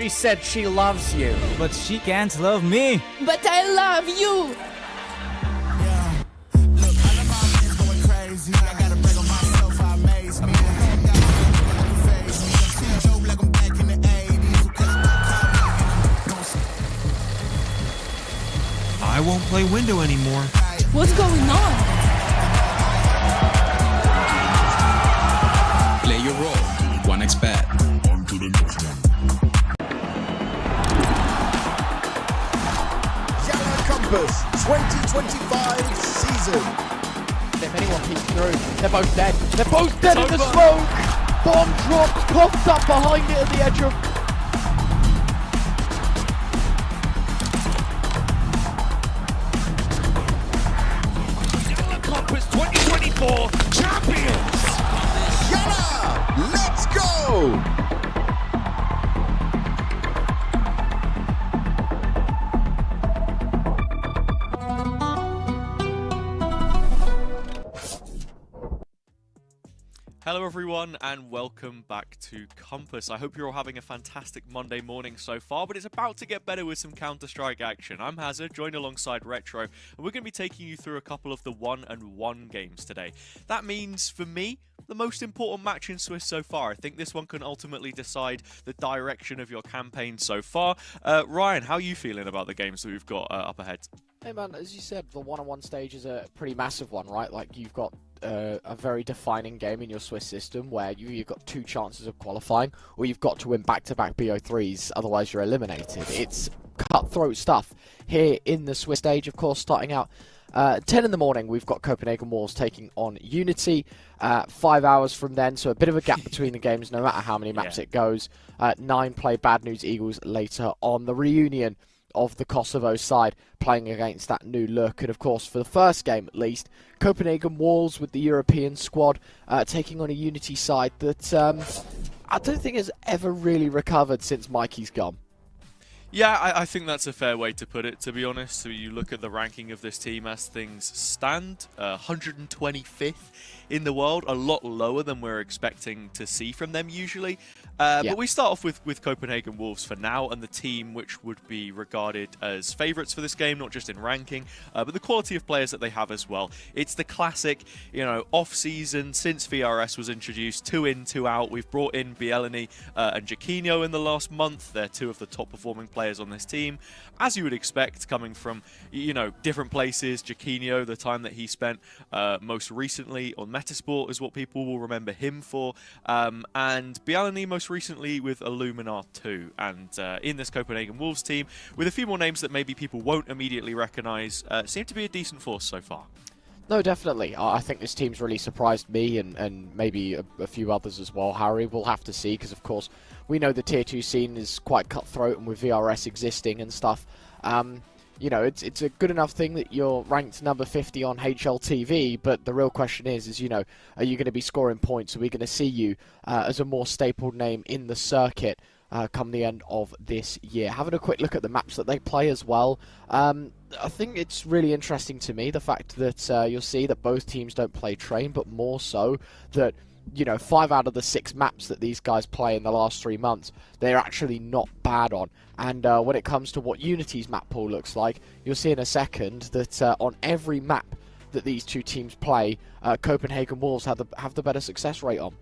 She said she loves you. But she can't love me. But I love you. I won't play window anymore. What's going on? Play your role. 1xBet. YaLLa Compass 2025 season. If anyone peeks through, they're both dead. They're both dead in the smoke. Bomb dropped, popped up behind it at the edge of... YaLLa Compass 2024 champions. YaLLa, let's go! Hello everyone and welcome back to Compass. I hope you're all having a fantastic Monday morning so far, but it's about to get better with some Counter-Strike action. I'm Hazard, joined alongside Retro, and we're going to be taking you through a couple of the 1-on-1 games today. That means, for me, the most important match in Swiss so far. I think this one can ultimately decide the direction of your campaign so far. Ryan, how are you feeling about the games that we've got up ahead? Hey man, as you said, the 1-on-1 stage is a pretty massive one, right? Like, you've got a very defining game in your Swiss system where you've got two chances of qualifying, or you've got to win back-to-back BO3s, otherwise you're eliminated. It's cutthroat stuff here in the Swiss stage. Of course, starting out 10 in the morning, we've got Copenhagen Wolves taking on UNiTY. 5 hours from then, so a bit of a gap between the games, no matter how many maps it goes. 9 play Bad News Eagles later on. The reunion of the Kosovo side playing against that new look, and of course for the first game at least, Copenhagen Wolves with the European squad taking on a UNiTY side that I don't think has ever really recovered since Mikey's gone. Yeah, I think that's a fair way to put it, to be honest. So you look at the ranking of this team as things stand, 125th in the world, a lot lower than we're expecting to see from them usually. But we start off with Copenhagen Wolves for now, and the team which would be regarded as favourites for this game, not just in ranking, but the quality of players that they have as well. It's the classic, off-season, since VRS was introduced, 2 in, 2 out. We've brought in YaLLa and Jaquinho in the last month. They're two of the top-performing players on this team, as you would expect, coming from, different places. Jaquinho, the time that he spent most recently on Metasport is what people will remember him for, and YaLLa most recently with Illuminar 2, and in this Copenhagen Wolves team, with a few more names that maybe people won't immediately recognise, seem to be a decent force so far. No, definitely. I think this team's really surprised me and maybe a few others as well, Harry. We'll have to see, because of course we know the Tier 2 scene is quite cutthroat, and with VRS existing and stuff, it's a good enough thing that you're ranked number 50 on HLTV, but the real question is are you going to be scoring points? Are we going to see you as a more stapled name in the circuit come the end of this year? Having a quick look at the maps that they play as well, I think it's really interesting to me, the fact that you'll see that both teams don't play train, but more so that 5 out of the 6 maps that these guys play in the last 3 months, they're actually not bad on. And when it comes to what UNiTY's map pool looks like, you'll see in a second that on every map that these two teams play, Copenhagen Wolves have the better success rate on.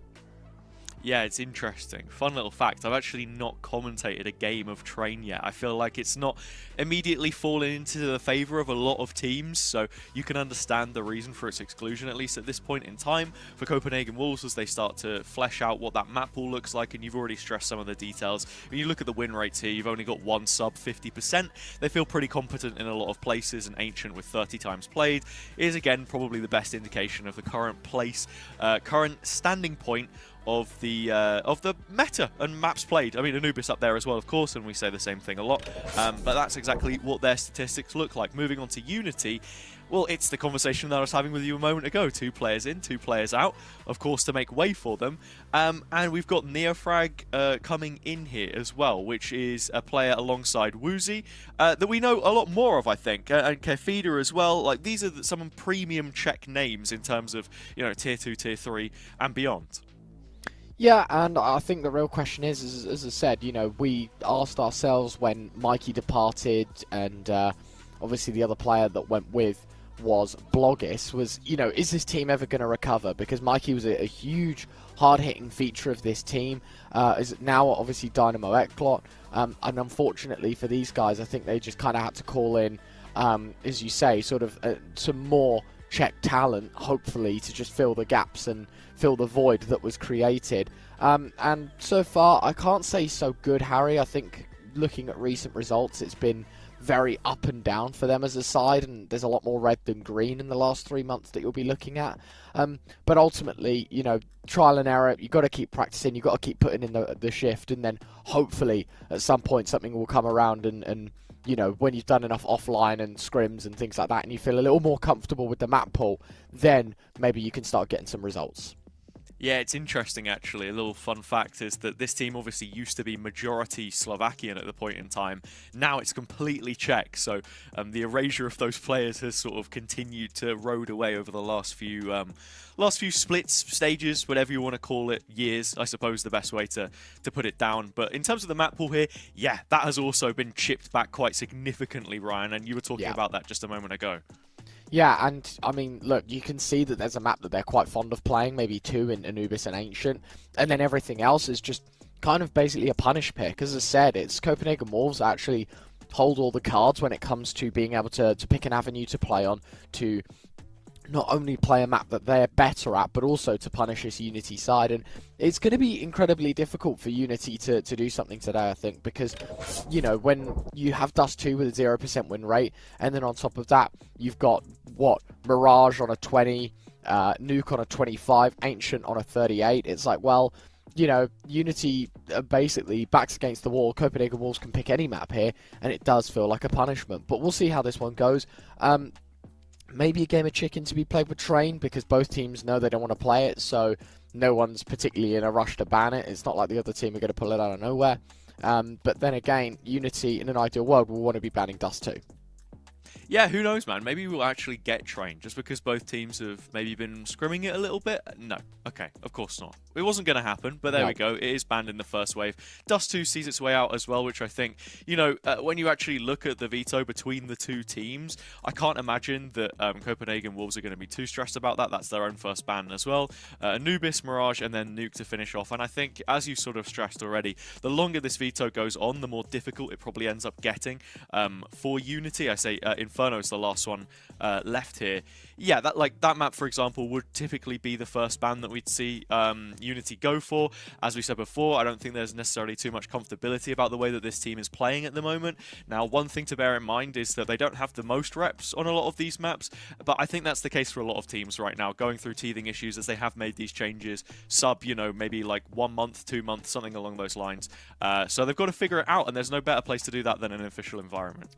Yeah, it's interesting. Fun little fact, I've actually not commentated a game of Train yet. I feel like it's not immediately fallen into the favour of a lot of teams, so you can understand the reason for its exclusion, at least at this point in time, for Copenhagen Wolves as they start to flesh out what that map pool looks like, and you've already stressed some of the details. When you look at the win rates here, you've only got one sub 50%. They feel pretty competent in a lot of places, and Ancient with 30 times played is again probably the best indication of the current place, current standing point of the meta and maps played. I mean, Anubis up there as well, of course, and we say the same thing a lot, but that's exactly what their statistics look like. Moving on to UNiTY, well, it's the conversation that I was having with you a moment ago. 2 players in, 2 players out, of course, to make way for them. And we've got Neofrag coming in here as well, which is a player alongside Woozy that we know a lot more of, I think, and Kefida as well. Like, these are some premium Czech names in terms of, Tier 2, Tier 3, and beyond. Yeah, and I think the real question is, as I said, you know, we asked ourselves when Mikey departed, and obviously the other player that went with was Bloggis, was, you know, is this team ever going to recover? Because Mikey was a huge, hard-hitting feature of this team. Is now obviously Dynamo Eclot, and unfortunately for these guys, I think they just kind of had to call in, as you say, sort of some more Czech talent, hopefully, to just fill the gaps and fill the void that was created. And so far, I can't say so good, Harry. I think looking at recent results, it's been very up and down for them as a side, and there's a lot more red than green in the last 3 months that you'll be looking at. But ultimately, you know, trial and error, you've got to keep practicing, you've got to keep putting in the shift, and then hopefully at some point something will come around and you know, when you've done enough offline and scrims and things like that, and you feel a little more comfortable with the map pool, then maybe you can start getting some results. Yeah, it's interesting actually. A little fun fact is that this team obviously used to be majority Slovakian at the point in time. Now it's completely Czech, so the erasure of those players has sort of continued to erode away over the last few splits, stages, whatever you want to call it, years, I suppose the best way to put it down. But in terms of the map pool here, yeah, that has also been chipped back quite significantly, Ryan, and you were talking about that just a moment ago. Yeah, and I mean, look, you can see that there's a map that they're quite fond of playing, maybe two in Anubis and Ancient, and then everything else is just kind of basically a punish pick. As I said, it's Copenhagen Wolves actually hold all the cards when it comes to being able to pick an avenue to play on, to not only play a map that they're better at, but also to punish this UNiTY side. And it's going to be incredibly difficult for UNiTY to do something today, I think, because, you know, when you have Dust 2 with a 0% win rate, and then on top of that, you've got, what, Mirage on a 20, Nuke on a 25, Ancient on a 38, it's like, well, you know, UNiTY basically backs against the wall. Copenhagen Wolves can pick any map here, and it does feel like a punishment. But we'll see how this one goes. Maybe a game of chicken to be played with Train, because both teams know they don't want to play it, so no one's particularly in a rush to ban it. It's not like the other team are going to pull it out of nowhere. But then again, UNiTY, in an ideal world, will want to be banning Dust 2. Yeah, who knows, man? Maybe we'll actually get Train just because both teams have maybe been scrimming it a little bit. No, okay, of course not. It wasn't going to happen, but there we go. It is banned in the first wave. Dust 2 sees its way out as well, which I think, you know, when you actually look at the veto between the two teams, I can't imagine that Copenhagen Wolves are going to be too stressed about that. That's their own first ban as well. Anubis, Mirage, and then Nuke to finish off. And I think, as you sort of stressed already, the longer this veto goes on, the more difficult it probably ends up getting for UNiTY. I say Inferno is the last one left here. Yeah, that map, for example, would typically be the first ban that we'd see UNiTY go for. As we said before, I don't think there's necessarily too much comfortability about the way that this team is playing at the moment. Now, one thing to bear in mind is that they don't have the most reps on a lot of these maps, but I think that's the case for a lot of teams right now, going through teething issues as they have made these changes, you know, maybe like 1 month, 2 months, something along those lines. So they've got to figure it out, and there's no better place to do that than an official environment.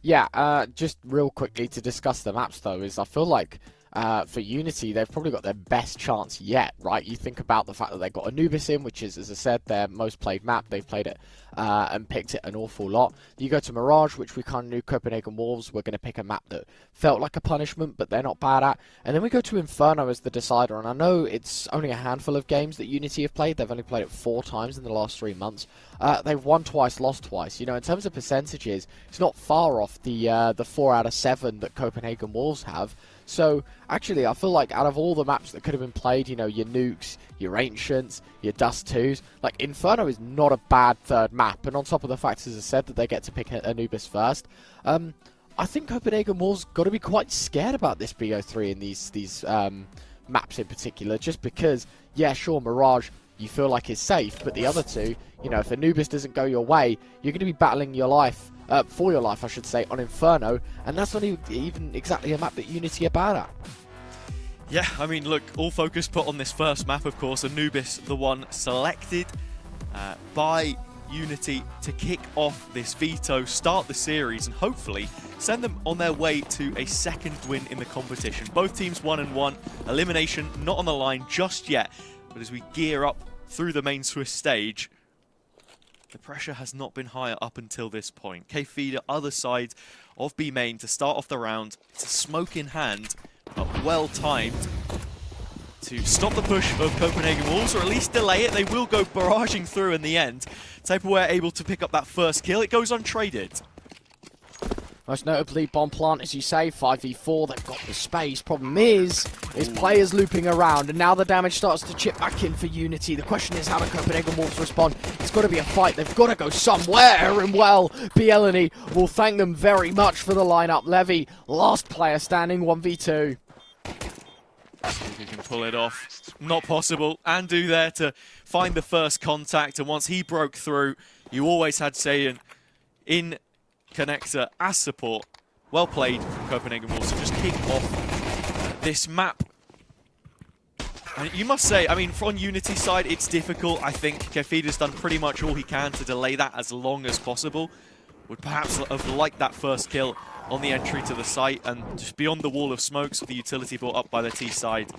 Yeah, just real quickly to discuss the maps, though, is I feel like for UNiTY, they've probably got their best chance yet, right? You think about the fact that they've got Anubis in, which is, as I said, their most played map. They've played it and picked it an awful lot. You go to Mirage, which we kind of knew Copenhagen Wolves were going to pick a map that felt like a punishment, but they're not bad at. And then we go to Inferno as the decider, and I know it's only a handful of games that UNiTY have played. They've only played it 4 times in the last 3 months. They've won twice, lost twice. You know, in terms of percentages, it's not far off the 4 out of 7 that Copenhagen Wolves have. So, actually, I feel like out of all the maps that could have been played, you know, your Nukes, your Ancients, your Dust 2s, like, Inferno is not a bad third map. And on top of the fact, as I said, that they get to pick Anubis first, I think Copenhagen Wolves got to be quite scared about this BO3 and these maps in particular, just because, yeah, sure, Mirage, you feel like is safe, but the other two, you know, if Anubis doesn't go your way, you're going to be battling your life, for your life, I should say, on Inferno, and that's not even exactly a map that UNiTY are bad at. Yeah, I mean, look, all focus put on this first map, of course. Anubis, the one selected by UNiTY to kick off this veto, start the series, and hopefully send them on their way to a second win in the competition. Both teams 1-1, elimination not on the line just yet, but as we gear up through the main Swiss stage, the pressure has not been higher up until this point. K-Feeder, other side of B main to start off the round. It's a smoke in hand, but well timed to stop the push of Copenhagen Wolves, or at least delay it. They will go barraging through in the end. Tapeware able to pick up that first kill. It goes untraded. Most notably, Bomb Plant, as you say, 5v4, they've got the space. Problem is players looping around, and now the damage starts to chip back in for UNiTY. The question is, how do Copenhagen Wolves respond? It's got to be a fight, they've got to go somewhere, and well, YaLLa will thank them very much for the lineup. Levy, last player standing, 1v2. If he can pull it off. Not possible. Andu there to find the first contact, and once he broke through, you always had Saiyan in connector as support. Well played from Copenhagen Wolves to just kick off this map. And you must say, I mean, from UNiTY's side, it's difficult. I think Kefida's done pretty much all he can to delay that as long as possible. Would perhaps have liked that first kill on the entry to the site, and just beyond the wall of smokes with the utility brought up by the T side,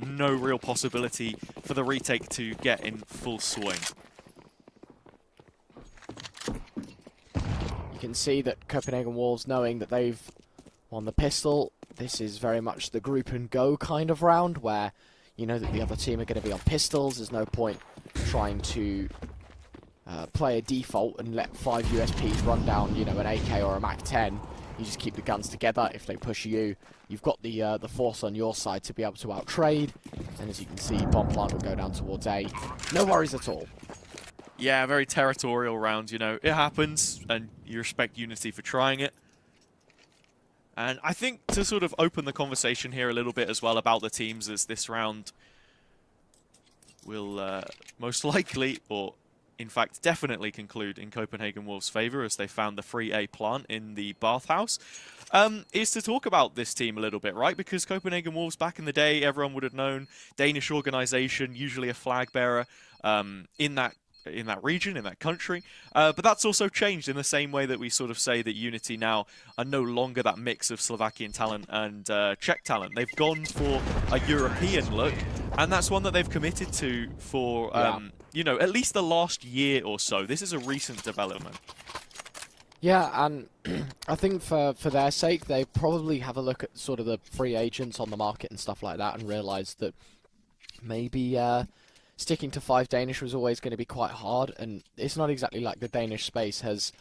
no real possibility for the retake to get in full swing. You can see that Copenhagen Wolves, knowing that they've won the pistol, this is very much the group and go kind of round, where you know that the other team are going to be on pistols. There's no point trying to play a default and let 5 USPs run down, you know, an AK or a MAC-10. You just keep the guns together. If they push you, you've got the force on your side to be able to out-trade. And as you can see, Bomb Plant will go down towards A. No worries at all. Yeah, very territorial round, you know. It happens, and you respect UNiTY for trying it. And I think to sort of open the conversation here a little bit as well about the teams, as this round will most likely, or in fact definitely conclude in Copenhagen Wolves' favour, as they found the free A plant in the bathhouse, is to talk about this team a little bit, right? Because Copenhagen Wolves, back in the day, everyone would have known, Danish organisation, usually a flag bearer in that region, in that country. But that's also changed in the same way that we sort of say that UNiTY now are no longer that mix of Slovakian talent and Czech talent. They've gone for a European look, and that's one that they've committed to for, you know, at least the last year or so. This is a recent development. Yeah, and I think for their sake, they probably have a look at sort of the free agents on the market and stuff like that and realise that maybe sticking to 5 Danish was always going to be quite hard, and it's not exactly like the Danish space has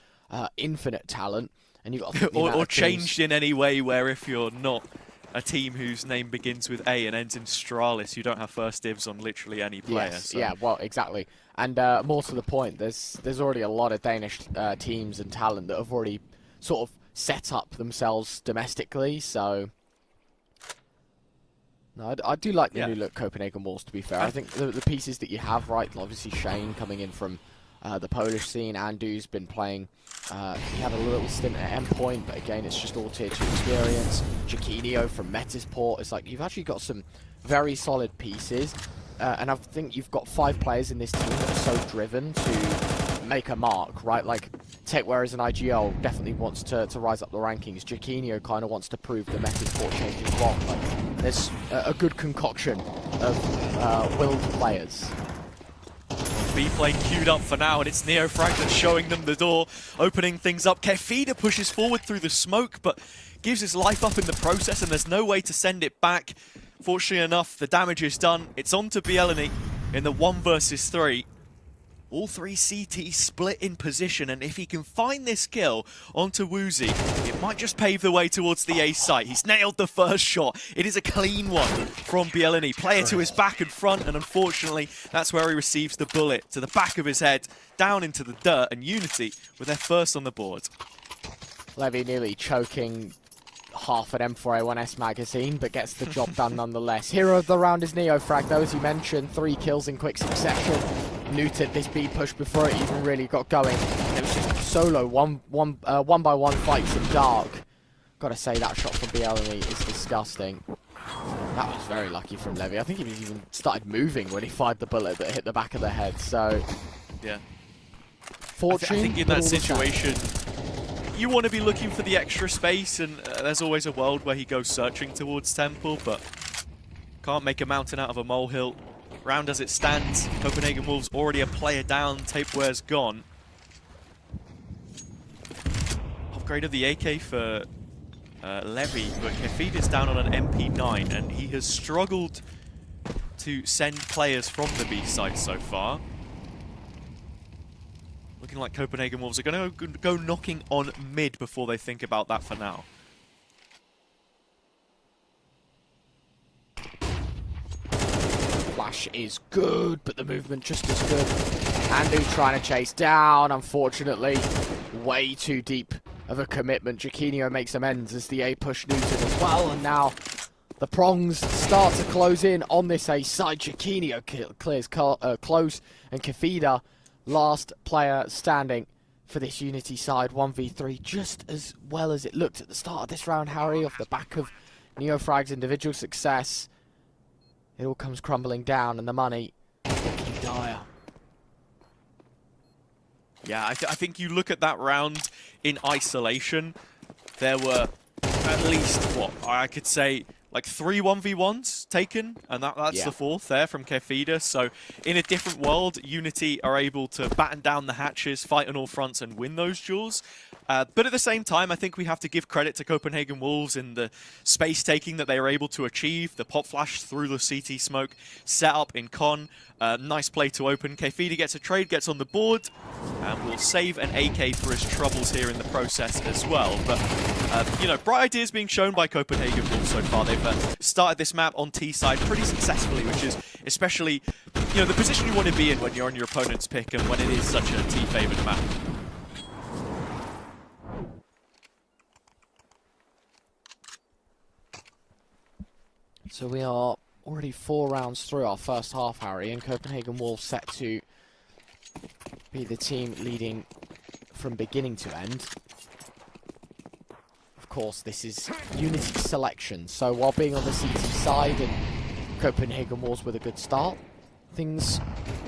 infinite talent, and you've got to or changed in any way where if you're not a team whose name begins with A and ends in Stralis, you don't have first dibs on literally any player. Yes, so. yeah, well, exactly. And more to the point, there's already a lot of Danish teams and talent that have already sort of set up themselves domestically, so no, I do like the new look Copenhagen Wolves, to be fair. I think the pieces that you have, right, obviously Shane coming in from the Polish scene, Andu's been playing, he had a little stint at Endpoint, but again, it's just all tier 2 experience. Jaquinho from Metisport, it's like, you've actually got some very solid pieces, and I think you've got 5 players in this team that are so driven to make a mark, right? Like, Tapeware as an IGL definitely wants to rise up the rankings. Jaquinho kind of wants to prove the Metisport change is wrong. Like, there's a good concoction of willed players. B plane queued up for now, and it's Neofrag that's showing them the door, opening things up. Kefida pushes forward through the smoke, but gives his life up in the process, and there's no way to send it back. Fortunately enough, the damage is done. It's on to YaLLa in the 1 versus 3. All 3 CT split in position, and if he can find this kill onto Woozy, it might just pave the way towards the A site. He's nailed the first shot. It is a clean one from YaLLa. Player to his back and front, and unfortunately, that's where he receives the bullet to the back of his head, down into the dirt, and UNiTY with their first on the board. Levy nearly choking half an M4A1S magazine, but gets the job done nonetheless. Hero of the round is Neofrag, though, as you mentioned, 3 kills in quick succession. Neutered this B push before it even really got going. And it was just solo, one by one fights in dark. Gotta say, that shot from YaLLa is disgusting. That was very lucky from Levy. I think he even started moving when he fired the bullet that hit the back of the head, so yeah. Fortune, I think in that situation, you want to be looking for the extra space, and there's always a world where he goes searching towards Temple, but can't make a mountain out of a molehill. Round as it stands, Copenhagen Wolves already a player down, Tapeware's gone. Upgrade of the AK for Levy, but Kefid is down on an MP9, and he has struggled to send players from the B site so far. Looking like Copenhagen Wolves are going to go knocking on mid before they think about that for now. Flash is good, but the movement just as good. Andu trying to chase down, unfortunately. Way too deep of a commitment. Jaquinho makes amends as the A push Newton as well, and now the prongs start to close in on this A side. Jaquinho clears close, and Kafida, last player standing for this UNiTY side, 1v3, just as well as it looked at the start of this round, Harry, off the back of NeoFrag's individual success. It all comes crumbling down, and the money looking dire. Yeah, I think you look at that round in isolation, there were at least, what, I could say, like 3 1v1s taken, and that's the fourth there from Kefida. So in a different world, UNiTY are able to batten down the hatches, fight on all fronts, and win those duels. But at the same time, I think we have to give credit to Copenhagen Wolves in the space taking that they were able to achieve. The pop flash through the CT smoke, set up in con. Nice play to open. Kefida gets a trade, gets on the board, and will save an AK for his troubles here in the process as well. But, you know, bright ideas being shown by Copenhagen Wolves so far. They've started this map on T side pretty successfully, which is especially, you know, the position you want to be in when you're on your opponent's pick and when it is such a T-favored map. So we are already 4 rounds through our first half, Harry, and Copenhagen Wolves set to be the team leading from beginning to end. Of course, this is UNiTY selection, so while being on the CT side and Copenhagen Wolves with a good start, things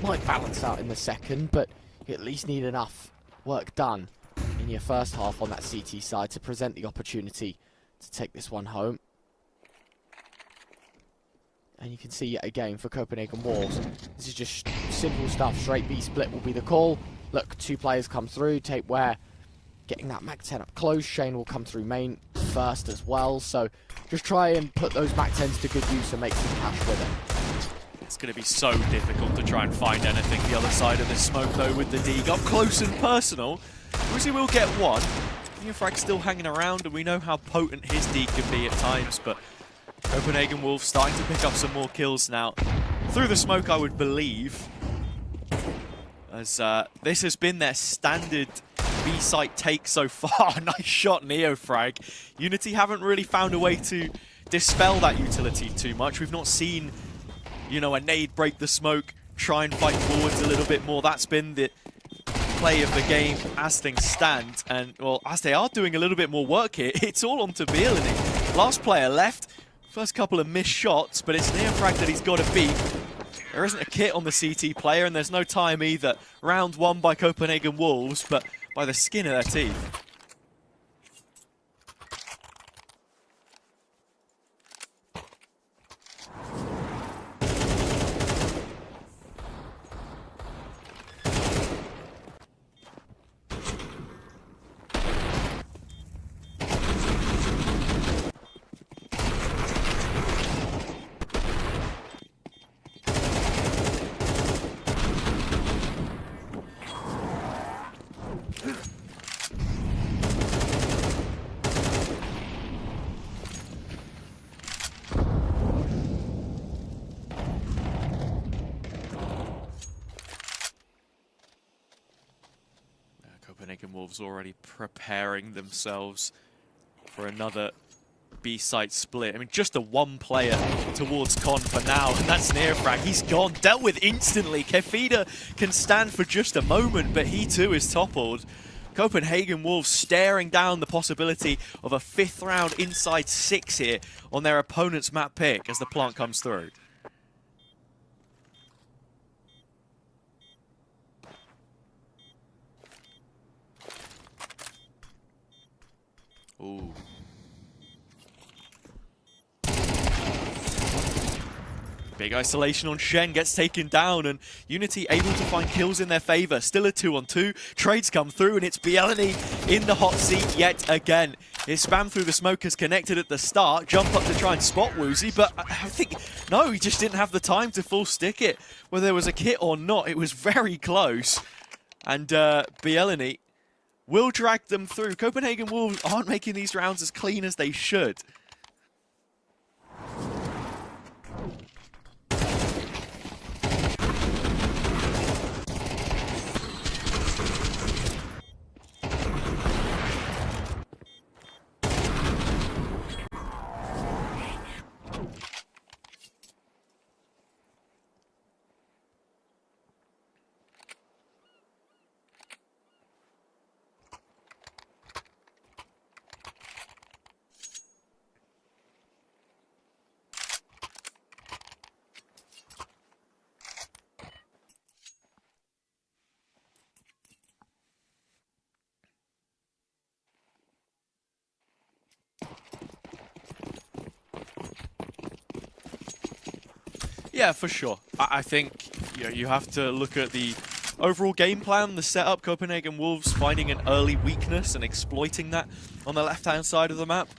might balance out in the second, but you at least need enough work done in your first half on that CT side to present the opportunity to take this one home. And you can see yet again for Copenhagen Wolves, this is just simple stuff. Straight B split will be the call. Look, 2 players come through. Tape Ware getting that Mac 10 up close. Shane will come through main first as well. So just try and put those Mac 10s to good use and make some cash with it. It's going to be so difficult to try and find anything the other side of this smoke though with the Deeg up close and personal. Uzi will get one. NeoFrag's still hanging around, and we know how potent his Deeg can be at times, but Copenhagen Wolves starting to pick up some more kills now. Through the smoke, I would believe, as this has been their standard B-site take so far. Nice shot, NeoFrag. UNiTY haven't really found a way to dispel that utility too much. We've not seen, you know, a nade break the smoke, try and fight forwards a little bit more. That's been the play of the game as things stand. And, well, as they are doing a little bit more work here, it's all on to Villainy. Last player left. First couple of missed shots, but it's NeoFrag that he's got to beat. There isn't a kit on the CT player, and there's no time either. Round 1 by Copenhagen Wolves, but by the skin of their teeth. Copenhagen Wolves already preparing themselves for another B-site split. I mean, just a 1 player towards Con for now, and that's NeoFrag. He's gone, dealt with instantly. Kefida can stand for just a moment, but he too is toppled. Copenhagen Wolves staring down the possibility of a 5th round inside 6 here on their opponent's map pick as the plant comes through. Ooh. Big isolation on Shen, gets taken down, and UNiTY able to find kills in their favor. Still a 2-on-2. Trades come through, and it's Bielany in the hot seat yet again. His spam through the smoke is connected at the start. Jump up to try and spot Woozy, but I think, no, he just didn't have the time to full stick it. Whether there was a kit or not, it was very close. And YaLLa will drag them through. Copenhagen Wolves aren't making these rounds as clean as they should. Yeah, for sure. I think you have to look at the overall game plan, the setup. Copenhagen Wolves finding an early weakness and exploiting that on the left-hand side of the map.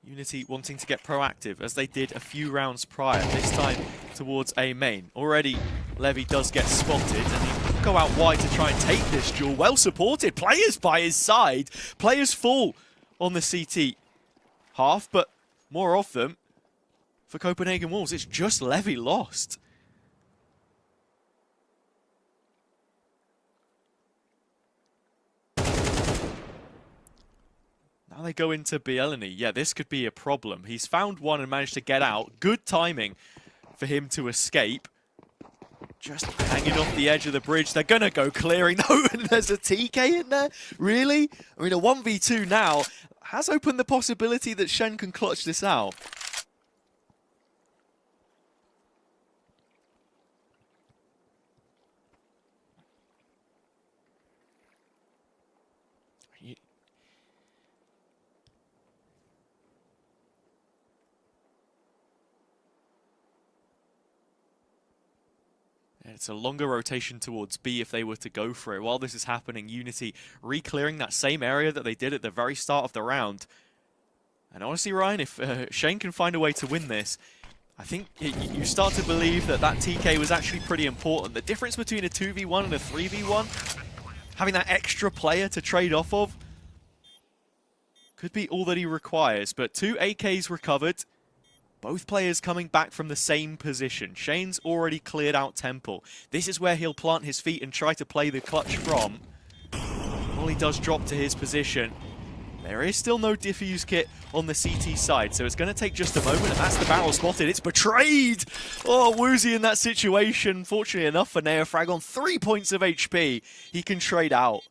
UNiTY wanting to get proactive, as they did a few rounds prior, this time towards A main. Already, Levy does get spotted, and he go out wide to try and take this duel. Well supported, players by his side. Players fall on the CT half, but more of them. For Copenhagen Wolves, it's just Levy lost. Now they go into YaLLa. Yeah, this could be a problem. He's found one and managed to get out. Good timing for him to escape. Just hanging off the edge of the bridge. They're going to go clearing. No, and there's a TK in there? Really? I mean, a 1v2 now has opened the possibility that Shen can clutch this out. It's a longer rotation towards B if they were to go for it. While this is happening, UNiTY re-clearing that same area that they did at the very start of the round. And honestly, Ryan, if Shane can find a way to win this, I think you start to believe that that TK was actually pretty important. The difference between a 2v1 and a 3v1, having that extra player to trade off of, could be all that he requires. But 2 AKs recovered. Both players coming back from the same position. Shane's already cleared out Temple. This is where he'll plant his feet and try to play the clutch from. Well, he does drop to his position. There is still no diffuse kit on the CT side, so it's going to take just a moment, and that's the barrel spotted. It's betrayed! Oh, Woozy in that situation. Fortunately enough for Neofrag on 3 points of HP. He can trade out.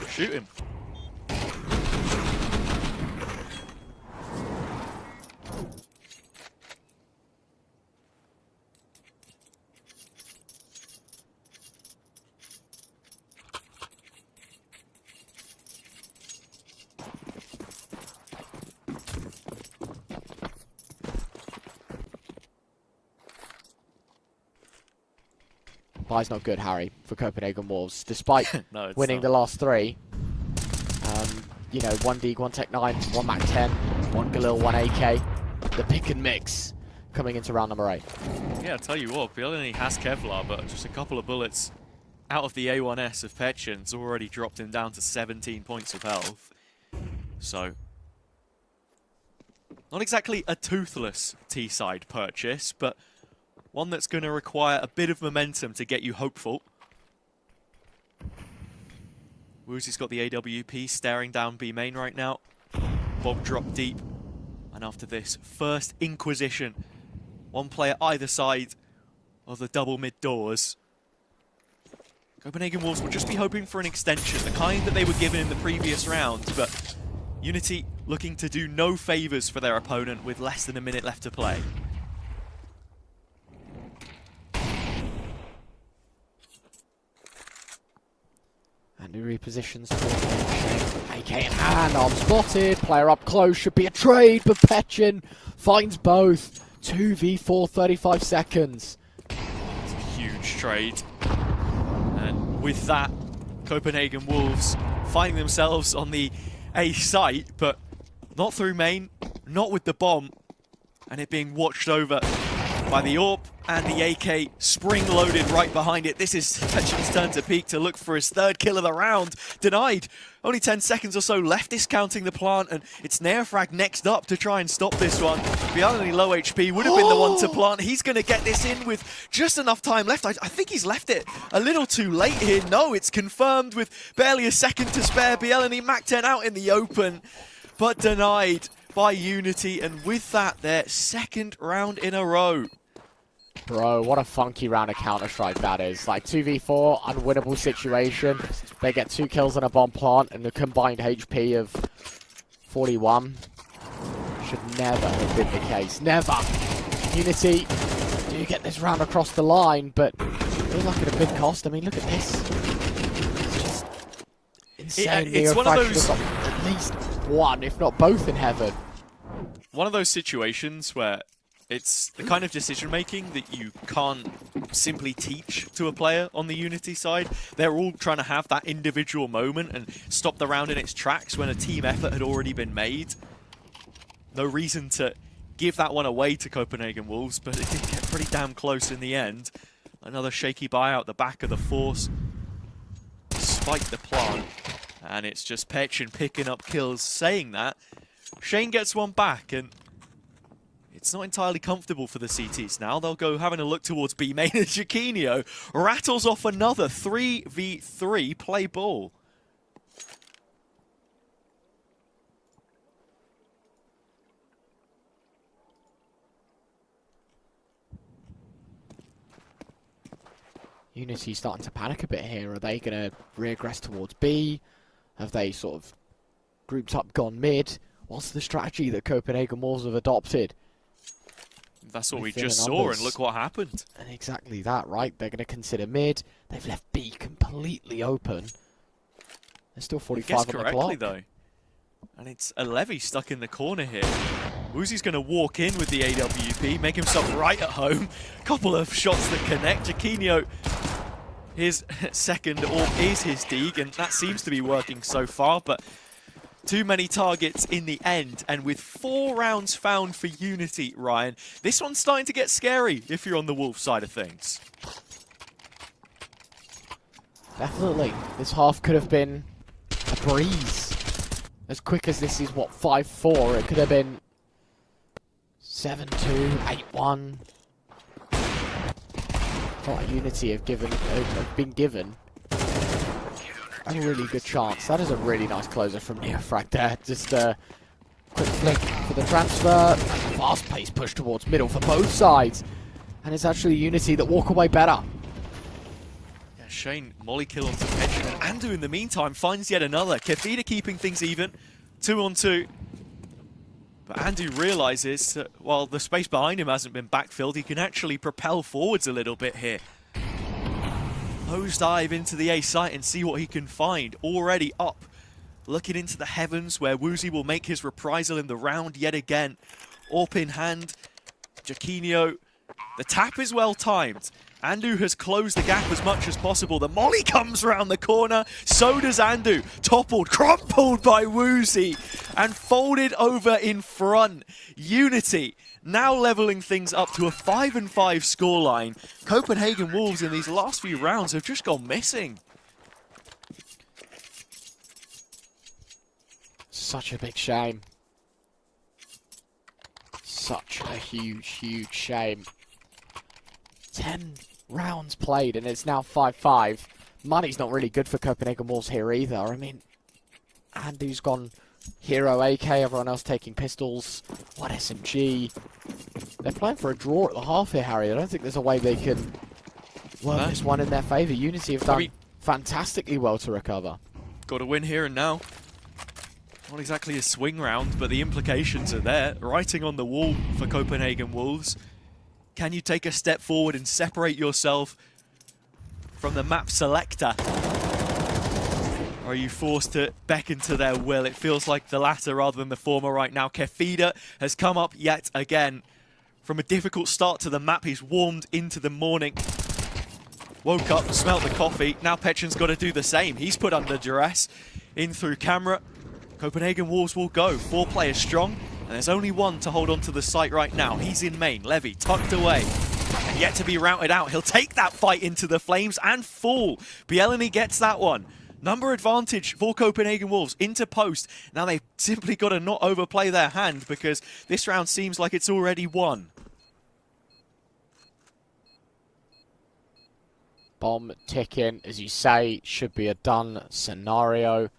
Shoot him. Buy's not good, Harry, for Copenhagen Wolves. Despite No, winning the last 3, you know, 1 Deeg, 1 Tech 9, 1 Mac 10, 1 Galil, 1 AK. The pick and mix coming into round number 8. Yeah, I'll tell you what, YaLLa has Kevlar, but just a couple of bullets out of the A1S of Petchen's already dropped him down to 17 points of health. So, not exactly a toothless T-side purchase, but one that's going to require a bit of momentum to get you hopeful. Woozy's got the AWP staring down B main right now. Bob dropped deep. And after this first Inquisition, 1 player either side of the double mid doors. Copenhagen Wolves will just be hoping for an extension, the kind that they were given in the previous round, but UNiTY looking to do no favours for their opponent with less than a minute left to play. And he repositions towards AK in hand, arm spotted, player up close, should be a trade, but Petchin finds both. 2v4, 35 seconds. It's a huge trade. And with that, Copenhagen Wolves finding themselves on the A site, but not through main, not with the bomb, and it being watched over by the AWP and the AK spring-loaded right behind it. This is Petchin's turn to peek to look for his third kill of the round. Denied. Only 10 seconds or so left discounting the plant, and it's Neofrag next up to try and stop this one. Beyond low HP would have been the one to plant. He's going to get this in with just enough time left. I think he's left it a little too late here. No, it's confirmed with barely a second to spare. BLNE Mac-10 out in the open, but denied by UNiTY, and with that, their second round in a row. Bro, what a funky round of Counter-Strike that is. Like 2v4, unwinnable situation. They get 2 kills on a bomb plant and a combined HP of 41. Should never have been the case. Never! UNiTY do get this round across the line, but it feels like at a big cost. I mean, look at this. It's just insane. It's one of those... At least one, if not both, in heaven. One of those situations where it's the kind of decision-making that you can't simply teach to a player on the UNiTY side. They're all trying to have that individual moment and stop the round in its tracks when a team effort had already been made. No reason to give that one away to Copenhagen Wolves, but it did get pretty damn close in the end. Another shaky buyout the back of the Force, despite the plant. And it's just Petchin picking up kills. Saying that, Shane gets one back, and it's not entirely comfortable for the CTs now. They'll go having a look towards B main, and Jaquinho rattles off another 3v3 play ball. UNiTY starting to panic a bit here. Are they going to regress towards B? Have they sort of grouped up, gone mid? What's the strategy that Copenhagen Wolves have adopted? That's what we just saw, and look what happened. And exactly that, right? They're going to consider mid. They've left B completely open. There's still 45 on the clock. Though. And it's a Levy stuck in the corner here. Woozy's going to walk in with the AWP, make himself right at home. Couple of shots that connect. Jaquinho, his second AWP is his Deeg, and that seems to be working so far, but too many targets in the end. And with 4 rounds found for UNiTY, Ryan, this one's starting to get scary if you're on the Wolves side of things. Definitely. This half could have been a breeze. As quick as this is, what, 5-4, it could have been 7-2, 8-1. Felt like UNiTY have been given a really good chance. That is a really nice closer from Neofrag there. Just a quick flick for the transfer. Fast-paced push towards middle for both sides. And it's actually UNiTY that walk away better. Yeah, Shane, molly kill onto Petchin, and Andu in the meantime finds yet another. Kefida keeping things even, 2-on-2. But Andu realizes that while the space behind him hasn't been backfilled, he can actually propel forwards a little bit here. Nose dive into the A site and see what he can find. Already up, looking into the heavens where Woozy will make his reprisal in the round yet again. AWP in hand, Jaquinho. The tap is well timed. Andu has closed the gap as much as possible. The molly comes around the corner. So does Andu. Toppled, crumpled by Woozy, and folded over in front. UNiTY now leveling things up to a 5-5 scoreline. Copenhagen Wolves in these last few rounds have just gone missing. Such a big shame. Such a huge, huge shame. 10 rounds played and it's now 5-5. Money's not really good for Copenhagen Wolves here either. I mean, Andu's gone hero AK, everyone else taking pistols. What SMG? They're playing for a draw at the half here, Harry. I don't think there's a way they can work this one in their favour. UNiTY have done fantastically well to recover. Got to win here and now. Not exactly a swing round, but the implications are there. Writing on the wall for Copenhagen Wolves. Can you take a step forward and separate yourself from the map selector? Or are you forced to beckon to their will? It feels like the latter rather than the former right now. Kefida has come up yet again. From a difficult start to the map, he's warmed into the morning. Woke up, smelt the coffee. Now Petchen's got to do the same. He's put under duress. In through camera. Copenhagen Wolves will go. 4 players strong. And there's only one to hold on to the site right now. He's in main. Levy tucked away. And yet to be routed out. He'll take that fight into the flames and fall. YaLLa gets that one. Number advantage for Copenhagen Wolves into post. Now they've simply got to not overplay their hand because this round seems like it's already won. Bomb ticking, as you say, should be a done scenario.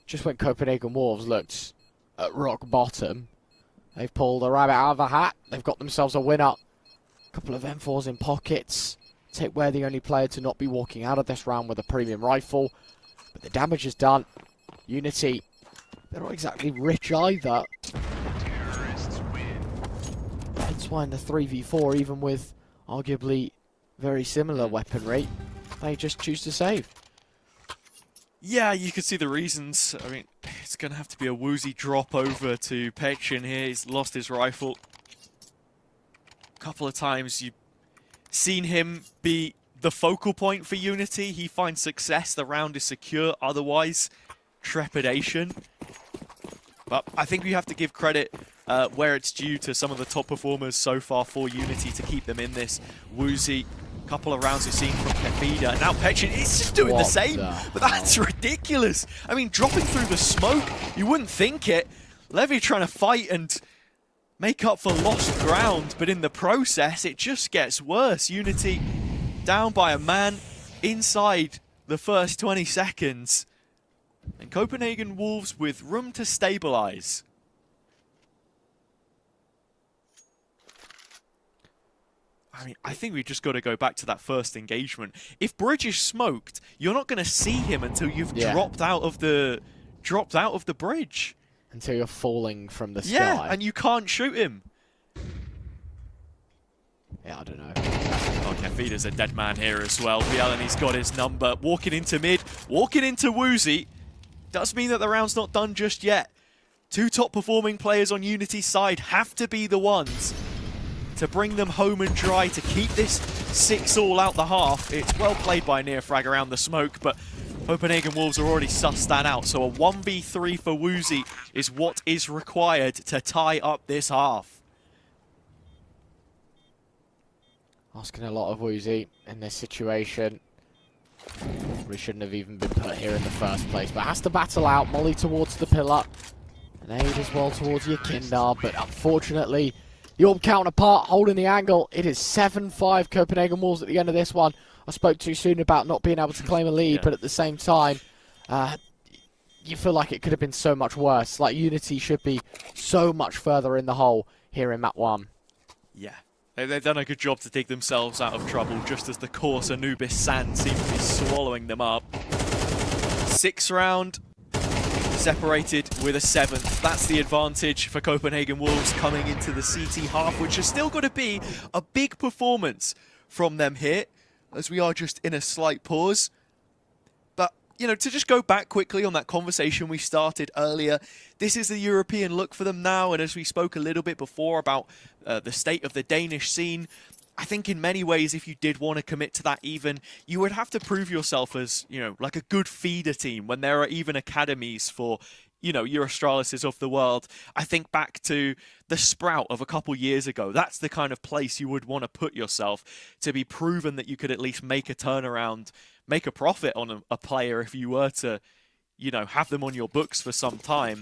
Just when Copenhagen Wolves looked at rock bottom, they've pulled a rabbit out of a hat. They've got themselves a winner. A couple of M4s in pockets. Tick we're the only player to not be walking out of this round with a premium rifle. But the damage is done. UNiTY, they're not exactly rich either. That's why in the 3v4, even with arguably very similar weaponry, they just choose to save. Yeah, you can see the reasons. I mean, it's going to have to be a woozy drop over to Petchen here. He's lost his rifle. A couple of times you've seen him be the focal point for UNiTY. He finds success. The round is secure. Otherwise, trepidation. But I think we have to give credit where it's due to some of the top performers so far for UNiTY to keep them in this. Woozy, couple of rounds we've seen from Kefida, and now Petchen is just doing the same. But that's ridiculous. I mean, dropping through the smoke, you wouldn't think it. Levy trying to fight and make up for lost ground, but in the process, it just gets worse. UNiTY down by a man inside the first 20 seconds. And Copenhagen Wolves with room to stabilize. I mean, I think we've just got to go back to that first engagement. If Bridge is smoked, you're not going to see him until you've dropped out of the bridge. Until you're falling from the sky. Yeah, and you can't shoot him. Yeah, I don't know. Oh, Kefida's a dead man here as well. YaLLa's got his number. Walking into mid, walking into Woozy. Does mean that the round's not done just yet. 2 top performing players on UNiTY's side have to be the ones to bring them home and dry, to keep this 6-all out the half. It's well played by Nearfrag around the smoke, but Copenhagen Wolves are already sussed that out. So a 1v3 for Woozy is what is required to tie up this half. Asking a lot of Woozy in this situation. Probably shouldn't have even been put here in the first place, but has to battle out. Molly towards the pillar. And aid as well towards Yakindar, but unfortunately, the Orb counterpart holding the angle. It is 7-5 Copenhagen Wolves at the end of this one. I spoke too soon about not being able to claim a lead, but at the same time, you feel like it could have been so much worse. Like, UNiTY should be so much further in the hole here in map 1. Yeah. They've done a good job to dig themselves out of trouble, just as the coarse Anubis sand seems to be swallowing them up. 6th round, separated with a 7th. That's the advantage for Copenhagen Wolves coming into the CT half, which has still got to be a big performance from them here, as we are just in a slight pause. But, you know, to just go back quickly on that conversation we started earlier, this is the European look for them now, and as we spoke a little bit before about the state of the Danish scene, I think in many ways, if you did want to commit to that even, you would have to prove yourself as, you know, like a good feeder team when there are even academies for, you know, your Astralises of the world. I think back to the Sprout of a couple years ago. That's the kind of place you would want to put yourself to be proven that you could at least make a turnaround, make a profit on a player if you were to, you know, have them on your books for some time.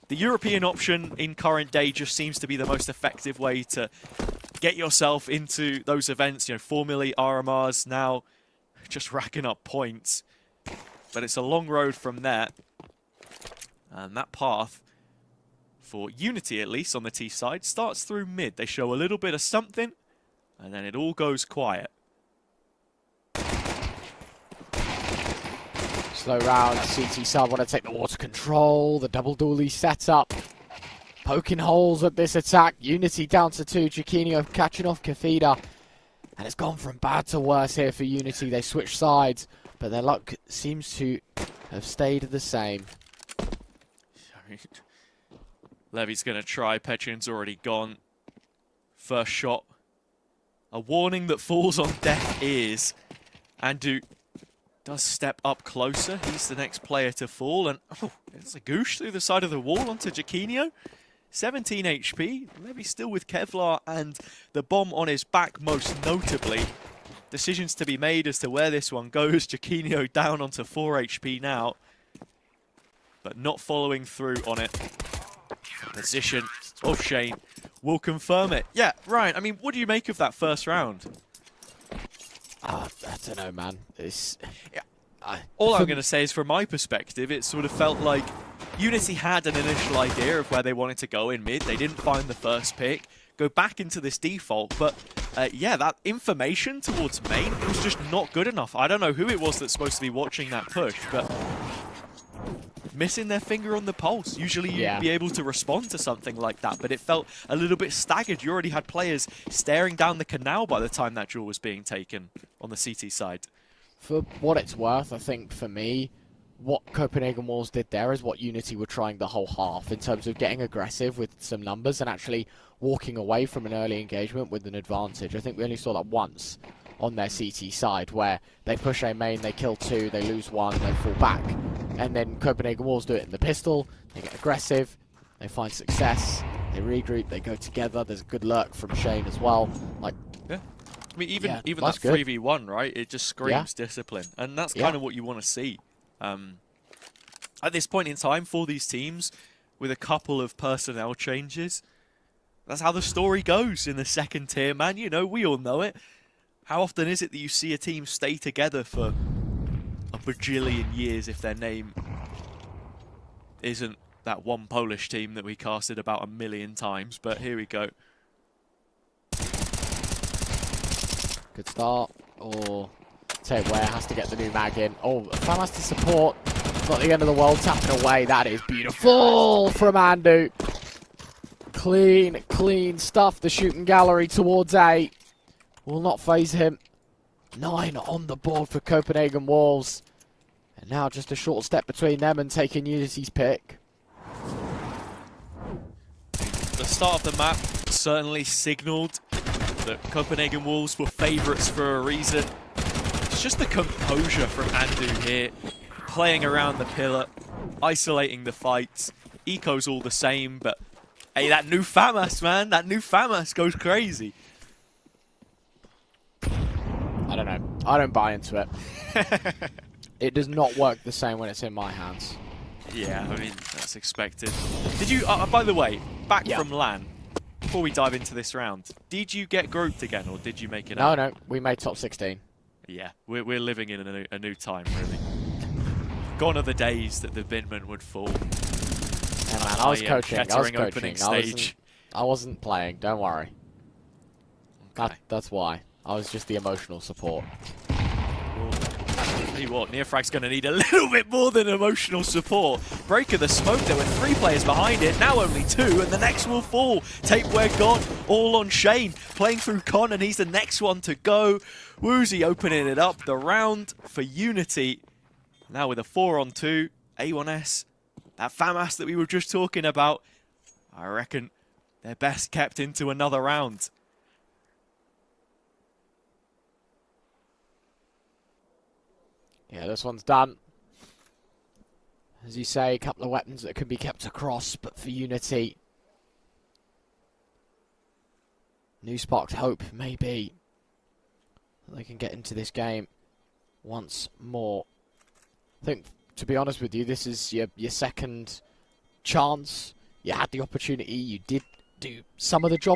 The European option in current day just seems to be the most effective way to get yourself into those events. You know, Formulae, RMRs, now just racking up points. But it's a long road from there. And that path, for UNiTY at least on the T side, starts through mid. They show a little bit of something, and then it all goes quiet. Slow round, CT side want to take the water control, the double dually setup. Poking holes at this attack. UNiTY down to 2, Chiquinho catching off Kefida. And it's gone from bad to worse here for UNiTY. They switch sides, but their luck seems to have stayed the same. Levy's going to try. Petrin's already gone. First shot. A warning that falls on deaf ears. Andu does step up closer. He's the next player to fall. And it's a goosh through the side of the wall onto Jaquinho. 17 HP. Levy still with Kevlar and the bomb on his back, most notably. Decisions to be made as to where this one goes. Jaquinho down onto 4 HP now, but not following through on it. Position of Shane will confirm it. Yeah, Ryan, I mean, what do you make of that first round? I don't know, man. All I'm going to say is, from my perspective, it sort of felt like UNiTY had an initial idea of where they wanted to go in mid. They didn't find the first pick, go back into this default, but yeah, that information towards main was just not good enough. I don't know who it was that's supposed to be watching that push, but missing their finger on the pulse. Usually you'd be able to respond to something like that, but it felt a little bit staggered. You already had players staring down the canal by the time that draw was being taken on the CT side. For what it's worth, I think for me, what Copenhagen Walls did there is what UNiTY were trying the whole half in terms of getting aggressive with some numbers and actually walking away from an early engagement with an advantage. I think we only saw that once on their CT side, where they push A main, they kill 2, they lose 1, they fall back. And then Copenhagen Walls do it in the pistol, they get aggressive, they find success, they regroup, they go together. There's a good lurk from Shane as well. Like, yeah. I mean, even that good. 3v1, right? It just screams discipline, and that's kind of what you want to see. At this point in time for these teams, with a couple of personnel changes, that's how the story goes in the second tier, man. You know, we all know it. How often is it that you see a team stay together for a bajillion years if their name isn't that one Polish team that we casted about 1 million times? But here we go. good start. Or Tate Ware has to get the new mag in. Oh, Fam has to support. Not the end of the world, tapping away. That is beautiful from Andu. Clean, clean stuff. The shooting gallery towards A will not phase him. 9 on the board for Copenhagen Walls. And now just a short step between them and taking UNiTY's pick. The start of the map certainly signalled that Copenhagen Wolves were favourites for a reason. It's just the composure from Andu here, playing around the pillar, isolating the fights. Eco's all the same, but hey, that new FAMAS, man, that new FAMAS goes crazy. I don't know. I don't buy into it. It does not work the same when it's in my hands. Yeah, I mean, that's expected. Did you, by the way, back from LAN, before we dive into this round, did you get grouped again, or did you make it out? No, we made top 16. Yeah, we're living in a new time, really. Gone are the days that the Binman would fall. Yeah, man, I was coaching. I wasn't playing, don't worry. Okay. That's why. I was just the emotional support. Tell you what, Nearfrag's going to need a little bit more than emotional support. Break of the smoke, there were 3 players behind it, now only 2, and the next will fall. Tapeware gone, all on Shane, playing through Con, and he's the next one to go. Woozy opening it up, the round for UNiTY. Now with a 4-on-2, A1S, that FAMAS that we were just talking about, I reckon they're best kept into another round. Yeah, this one's done. As you say, a couple of weapons that can be kept across, but for UNiTY, new sparked hope, maybe, that they can get into this game once more. I think, to be honest with you, this is your second chance. You had the opportunity, you did do some of the job